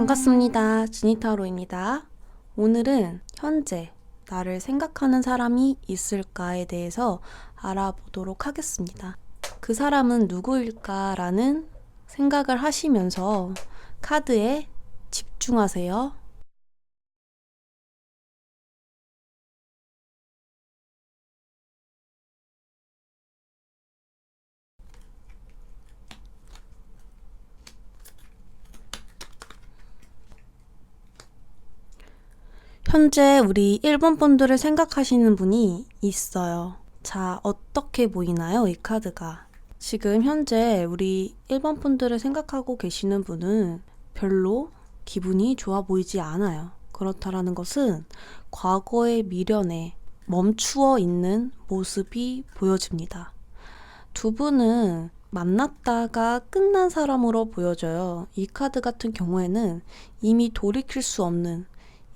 반갑습니다. 지니타로입니다. 오늘은 현재 나를 생각하는 사람이 있을까에 대해서 알아보도록 하겠습니다. 그 사람은 누구일까라는 생각을 하시면서 카드에 집중하세요. 현재 우리 1번 분들을 생각하시는 분이 있어요. 자, 어떻게 보이나요? 이 카드가. 지금 현재 우리 1번 분들을 생각하고 계시는 분은 별로 기분이 좋아 보이지 않아요. 그렇다라는 것은 과거의 미련에 멈추어 있는 모습이 보여집니다. 두 분은 만났다가 끝난 사람으로 보여져요. 이 카드 같은 경우에는 이미 돌이킬 수 없는,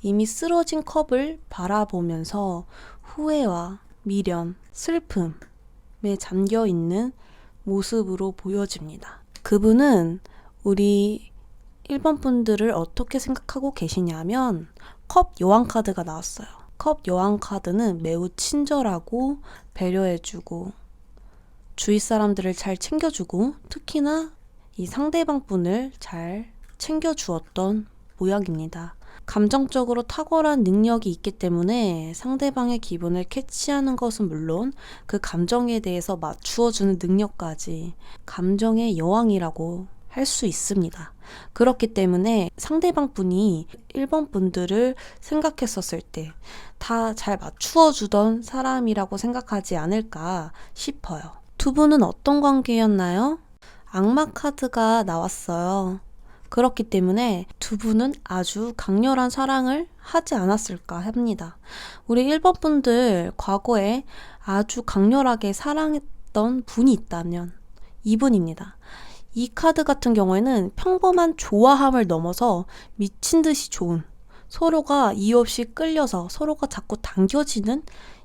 이미 쓰러진 컵을 바라보면서 후회와 미련, 슬픔에 잠겨 있는 모습으로 보여집니다. 그분은 우리 1번 분들을 어떻게 생각하고 계시냐면 컵 여왕 카드가 나왔어요. 컵 여왕 카드는 매우 친절하고 배려해주고 주위 사람들을 잘 챙겨주고 특히나 이 상대방 분을 잘 챙겨주었던 모양입니다. 감정적으로 탁월한 능력이 있기 때문에 상대방의 기분을 캐치하는 것은 물론 그 감정에 대해서 맞추어주는 능력까지 감정의 여왕이라고 할 수 있습니다. 그렇기 때문에 상대방 분이 1번 분들을 생각했었을 때 다 잘 맞추어주던 사람이라고 생각하지 않을까 싶어요. 두 분은 어떤 관계였나요? 악마 카드가 나왔어요. 그렇기 때문에 두 분은 아주 강렬한 사랑을 하지 않았을까 합니다. 우리 1번 분들 과거에 아주 강렬하게 사랑했던 분이 있다면 이분입니다. 이 카드 같은 경우에는 평범한 좋아함을 넘어서 미친 듯이 좋은, 서로가 이유 없이 끌려서 서로가 자꾸 당겨지는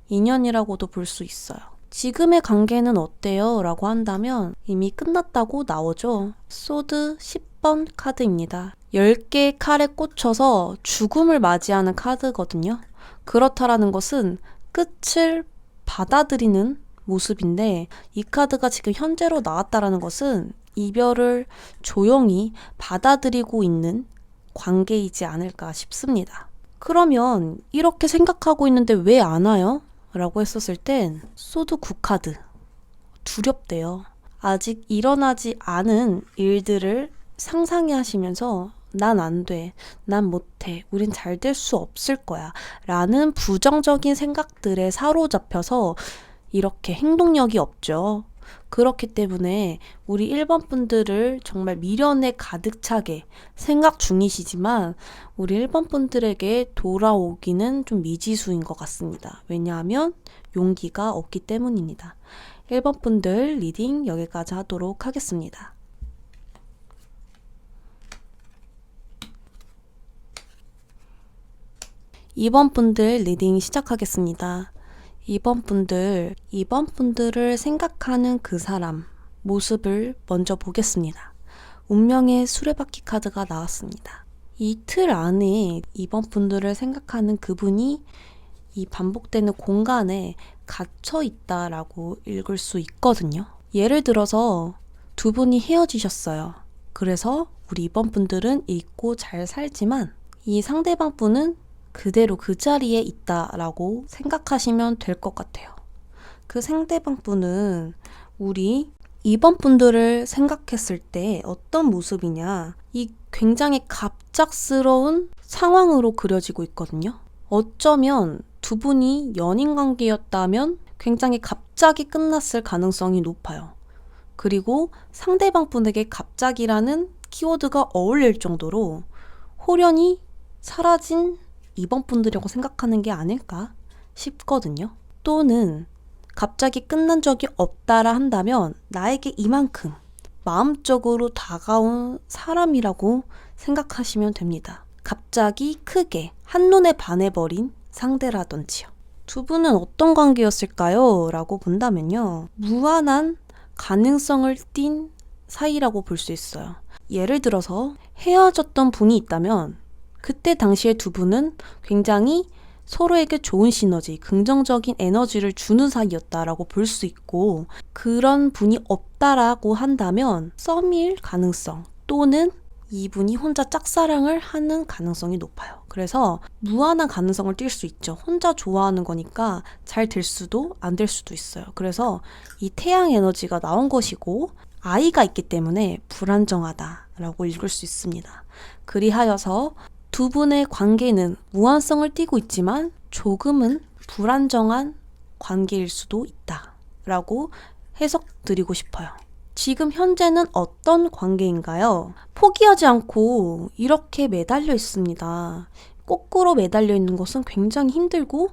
인연이라고도 볼 수 있어요. 지금의 관계는 어때요? 라고 한다면 이미 끝났다고 나오죠. 소드 10번 카드입니다. 10개의 칼에 꽂혀서 죽음을 맞이하는 카드거든요. 그렇다라는 것은 끝을 받아들이는 모습인데 이 카드가 지금 현재로 나왔다라는 것은 이별을 조용히 받아들이고 있는 관계이지 않을까 싶습니다. 그러면 이렇게 생각하고 있는데 왜 안 와요? 라고 했었을 땐 소드 9카드 두렵대요. 아직 일어나지 않은 일들을 상상해 하시면서 난 안 돼, 난 못해, 우린 잘 될 수 없을 거야 라는 부정적인 생각들에 사로잡혀서 이렇게 행동력이 없죠. 그렇기 때문에 우리 1번 분들을 정말 미련에 가득 차게 생각 중이시지만 우리 1번 분들에게 돌아오기는 좀 미지수인 것 같습니다. 왜냐하면 용기가 없기 때문입니다. 1번 분들 리딩 여기까지 하도록 하겠습니다. (2번) 분들 리딩 시작하겠습니다. 2번 분들을 생각하는 그 사람 모습을 먼저 보겠습니다. 운명의 수레바퀴 카드가 나왔습니다. 이 틀 안에 2번 분들을 생각하는 그분이 이 반복되는 공간에 갇혀 있다라고 읽을 수 있거든요. 예를 들어서 두 분이 헤어지셨어요. 그래서 우리 2번 분들은 잊고 잘 살지만 이 상대방 분은 그대로 그 자리에 있다라고 생각하시면 될 것 같아요. 그 상대방 분은 우리 2번 분들을 생각했을 때 어떤 모습이냐, 이 굉장히 갑작스러운 상황으로 그려지고 있거든요. 어쩌면 두 분이 연인 관계였다면 굉장히 갑자기 끝났을 가능성이 높아요. 그리고 상대방 분에게 갑자기라는 키워드가 어울릴 정도로 홀연히 사라진 2번 분들이라고 생각하는 게 아닐까 싶거든요. 또는 갑자기 끝난 적이 없다라 한다면 나에게 이만큼 마음적으로 다가온 사람이라고 생각하시면 됩니다. 갑자기 크게 한눈에 반해버린 상대라든지요. 두 분은 어떤 관계였을까요? 라고 본다면요. 무한한 가능성을 띈 사이라고 볼 수 있어요. 예를 들어서 헤어졌던 분이 있다면 그때 당시에 두 분은 굉장히 서로에게 좋은 시너지, 긍정적인 에너지를 주는 사이였다라고 볼 수 있고, 그런 분이 없다라고 한다면 썸일 가능성 또는 이분이 혼자 짝사랑을 하는 가능성이 높아요. 그래서 무한한 가능성을 띌 수 있죠. 혼자 좋아하는 거니까 잘 될 수도 안 될 수도 있어요. 그래서 이 태양 에너지가 나온 것이고 아이가 있기 때문에 불안정하다라고 읽을 수 있습니다. 그리하여서 두 분의 관계는 무한성을 띠고 있지만 조금은 불안정한 관계일 수도 있다라고 해석드리고 싶어요. 지금 현재는 어떤 관계인가요? 포기하지 않고 이렇게 매달려 있습니다. 거꾸로 매달려 있는 것은 굉장히 힘들고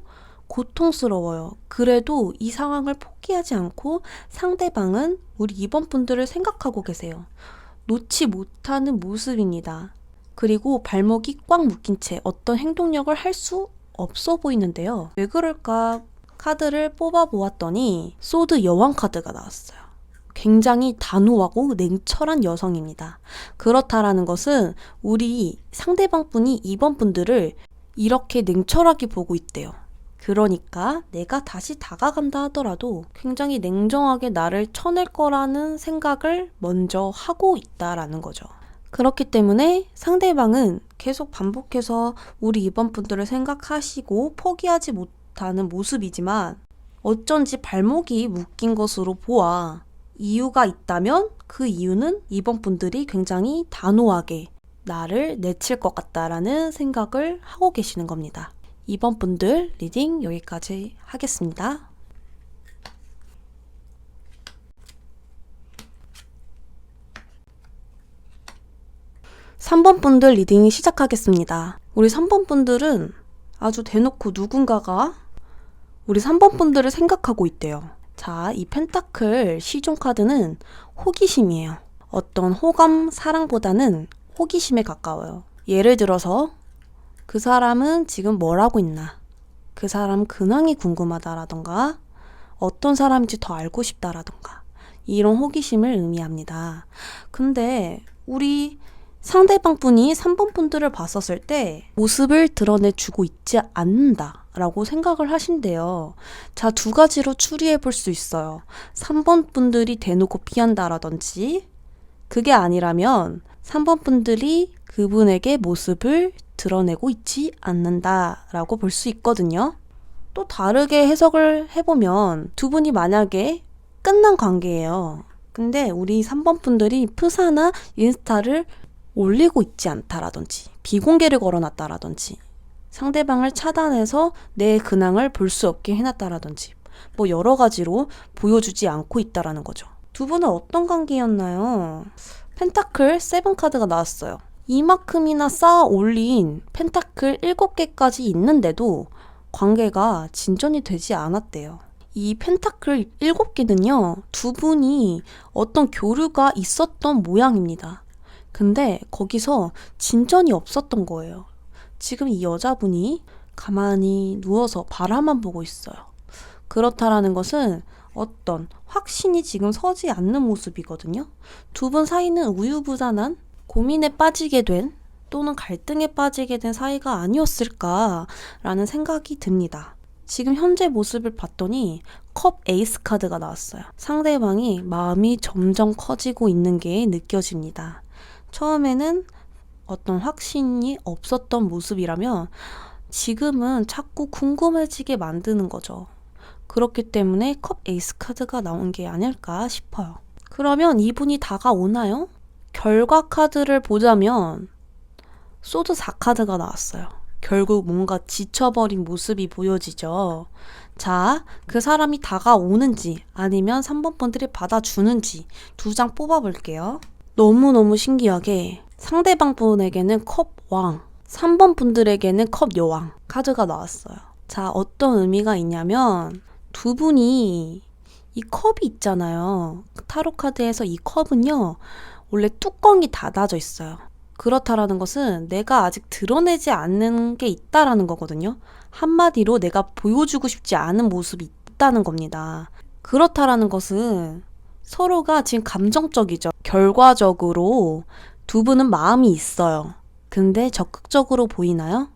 고통스러워요. 그래도 이 상황을 포기하지 않고 상대방은 우리 2번 분들을 생각하고 계세요. 놓지 못하는 모습입니다. 그리고 발목이 꽉 묶인 채 어떤 행동력을 할 수 없어 보이는데요. 왜 그럴까? 카드를 뽑아 보았더니 소드 여왕 카드가 나왔어요. 굉장히 단호하고 냉철한 여성입니다. 그렇다라는 것은 우리 상대방 분이 2번 분들을 이렇게 냉철하게 보고 있대요. 그러니까 내가 다시 다가간다 하더라도 굉장히 냉정하게 나를 쳐낼 거라는 생각을 먼저 하고 있다라는 거죠. 그렇기 때문에 상대방은 계속 반복해서 우리 2번 분들을 생각하시고 포기하지 못하는 모습이지만 어쩐지 발목이 묶인 것으로 보아 이유가 있다면 그 이유는 2번 분들이 굉장히 단호하게 나를 내칠 것 같다라는 생각을 하고 계시는 겁니다. 2번 분들 리딩 여기까지 하겠습니다. 3번 분들 리딩 시작하겠습니다. 우리 3번 분들은 아주 대놓고 누군가가 우리 3번 분들을 생각하고 있대요. 자, 이 펜타클 시종 카드는 호기심이에요. 어떤 호감, 사랑보다는 호기심에 가까워요. 예를 들어서 그 사람은 지금 뭘 하고 있나? 그 사람 근황이 궁금하다라던가 어떤 사람인지 더 알고 싶다라던가 이런 호기심을 의미합니다. 근데 우리 상대방 분이 3번 분들을 봤었을 때 모습을 드러내주고 있지 않는다라고 생각을 하신대요. 자, 두 가지로 추리해 볼 수 있어요. 3번 분들이 대놓고 피한다라든지 그게 아니라면 3번 분들이 그분에게 모습을 드러내고 있지 않는다라고 볼 수 있거든요. 또 다르게 해석을 해보면 두 분이 만약에 끝난 관계예요. 근데 우리 3번 분들이 프사나 인스타를 올리고 있지 않다라든지 비공개를 걸어놨다라든지 상대방을 차단해서 내 근황을 볼 수 없게 해놨다라든지 뭐 여러 가지로 보여주지 않고 있다라는 거죠. 두 분은 어떤 관계였나요? 펜타클 7 카드가 나왔어요. 이만큼이나 쌓아 올린 펜타클 7개까지 있는데도 관계가 진전이 되지 않았대요. 이 펜타클 7개는요, 두 분이 어떤 교류가 있었던 모양입니다. 근데 거기서 진전이 없었던 거예요. 지금 이 여자분이 가만히 누워서 바라만 보고 있어요. 그렇다라는 것은 어떤 확신이 지금 서지 않는 모습이거든요. 두 분 사이는 우유부단한 고민에 빠지게 된 또는 갈등에 빠지게 된 사이가 아니었을까라는 생각이 듭니다. 지금 현재 모습을 봤더니 컵 에이스 카드가 나왔어요. 상대방이 마음이 점점 커지고 있는 게 느껴집니다. 처음에는 어떤 확신이 없었던 모습이라면 지금은 자꾸 궁금해지게 만드는 거죠. 그렇기 때문에 컵 에이스 카드가 나온 게 아닐까 싶어요. 그러면 이분이 다가오나요? 결과 카드를 보자면 소드 4 카드가 나왔어요. 결국 뭔가 지쳐버린 모습이 보여지죠. 자, 그 사람이 다가오는지 아니면 3번 분들이 받아주는지 두 장 뽑아볼게요. 너무너무 신기하게 상대방 분에게는 컵 왕, 3번 분들에게는 컵 여왕 카드가 나왔어요. 자, 어떤 의미가 있냐면 두 분이 이 컵이 있잖아요. 타로 카드에서 이 컵은요, 원래 뚜껑이 닫아져 있어요. 그렇다라는 것은 내가 아직 드러내지 않는 게 있다라는 거거든요. 한마디로 내가 보여주고 싶지 않은 모습이 있다는 겁니다. 그렇다라는 것은 서로가 지금 감정적이죠. 결과적으로 두 분은 마음이 있어요. 근데 적극적으로 보이나요?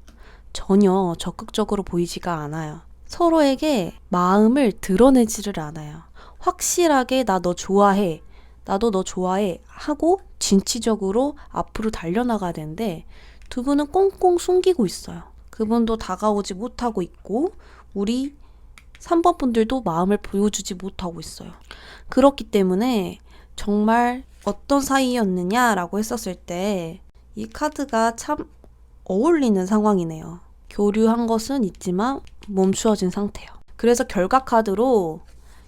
전혀 적극적으로 보이지가 않아요. 서로에게 마음을 드러내지를 않아요. 확실하게 나 너 좋아해. 나도 너 좋아해. 하고 진취적으로 앞으로 달려나가야 되는데 두 분은 꽁꽁 숨기고 있어요. 그분도 다가오지 못하고 있고 우리 3번 분들도 마음을 보여주지 못하고 있어요. 그렇기 때문에 정말 어떤 사이였느냐라고 했었을 때 이 카드가 참 어울리는 상황이네요. 교류한 것은 있지만 멈추어진 상태요. 그래서 결과 카드로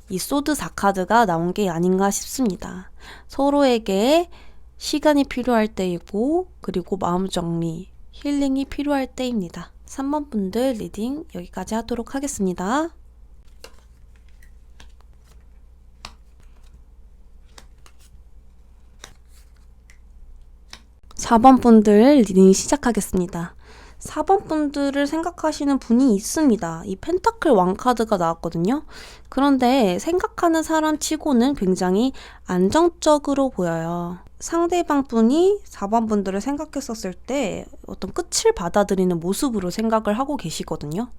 이 소드 4카드가 나온 게 아닌가 싶습니다. 서로에게 시간이 필요할 때이고 그리고 마음 정리, 힐링이 필요할 때입니다. 3번 분들 리딩 여기까지 하도록 하겠습니다. 4번 분들 리딩 시작하겠습니다. 4번 분들을 생각하시는 분이 있습니다. 이 펜타클 왕 카드가 나왔거든요. 그런데 생각하는 사람 치고는 굉장히 안정적으로 보여요. 상대방 분이 4번 분들을 생각했었을 때 어떤 끝을 받아들이는 모습으로 생각을 하고 계시거든요.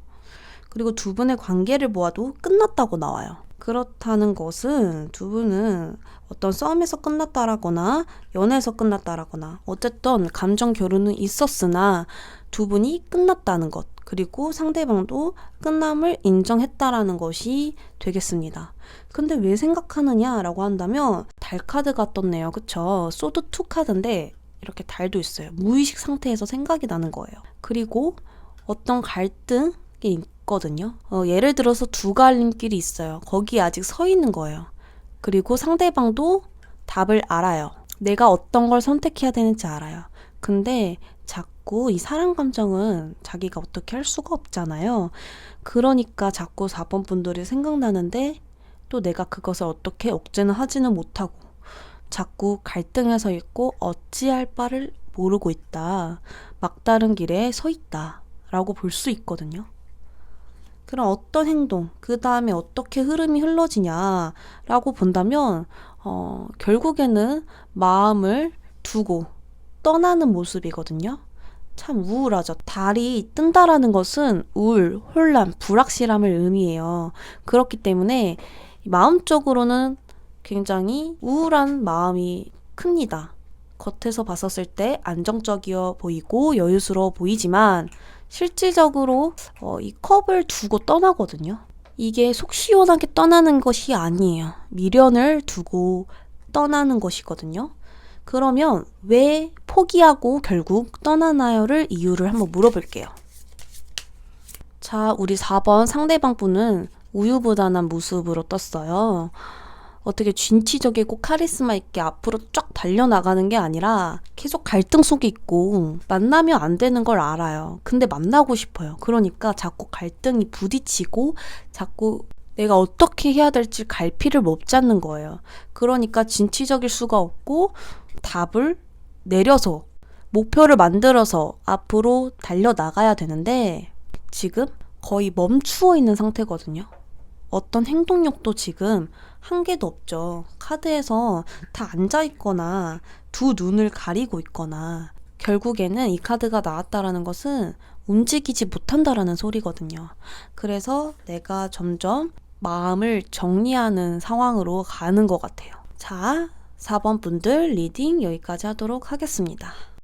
그리고 두 분의 관계를 보아도 끝났다고 나와요. 그렇다는 것은 두 분은 어떤 싸움에서 끝났다라거나 연애에서 끝났다라거나 어쨌든 감정 교류는 있었으나 두 분이 끝났다는 것 그리고 상대방도 끝남을 인정했다라는 것이 되겠습니다. 근데 왜 생각하느냐라고 한다면 달 카드가 떴네요. 그쵸? 소드 2 카드인데 이렇게 달도 있어요. 무의식 상태에서 생각이 나는 거예요. 그리고 어떤 갈등이 있거든요. 예를 들어서 두 갈림길이 있어요. 거기에 아직 서 있는 거예요. 그리고 상대방도 답을 알아요. 내가 어떤 걸 선택해야 되는지 알아요. 근데 자꾸 이 사랑 감정은 자기가 어떻게 할 수가 없잖아요. 그러니까 자꾸 4번 분들이 생각나는데 또 내가 그것을 어떻게 억제는 하지는 못하고 자꾸 갈등에 서 있고 어찌할 바를 모르고 있다. 막다른 길에 서 있다. 라고 볼 수 있거든요. 그럼 어떤 행동, 그 다음에 어떻게 흐름이 흘러지냐라고 본다면 결국에는 마음을 두고 떠나는 모습이거든요. 참 우울하죠. 달이 뜬다라는 것은 우울, 혼란, 불확실함을 의미해요. 그렇기 때문에 마음적으로는 굉장히 우울한 마음이 큽니다. 겉에서 봤었을 때 안정적이어 보이고 여유스러워 보이지만 실질적으로 이 컵을 두고 떠나거든요. 이게 속 시원하게 떠나는 것이 아니에요. 미련을 두고 떠나는 것이거든요. 그러면 왜 포기하고 결국 떠나나요를 이유를 한번 물어볼게요. 자, 우리 4번 상대방 분은 우유부단한 모습으로 떴어요. 어떻게 진취적이고 카리스마 있게 앞으로 쫙 달려나가는 게 아니라 계속 갈등 속에 있고 만나면 안 되는 걸 알아요. 근데 만나고 싶어요. 그러니까 자꾸 갈등이 부딪히고 자꾸 내가 어떻게 해야 될지 갈피를 못 잡는 거예요. 그러니까 진취적일 수가 없고 답을 내려서 목표를 만들어서 앞으로 달려나가야 되는데 지금 거의 멈추어 있는 상태거든요. 어떤 행동력도 지금 한 개도 없죠. 카드에서 다 앉아있거나 두 눈을 가리고 있거나 결국에는 이 카드가 나왔다라는 것은 움직이지 못한다라는 소리거든요. 그래서 내가 점점 마음을 정리하는 상황으로 가는 것 같아요. 자, 4번 분들 리딩 여기까지 하도록 하겠습니다.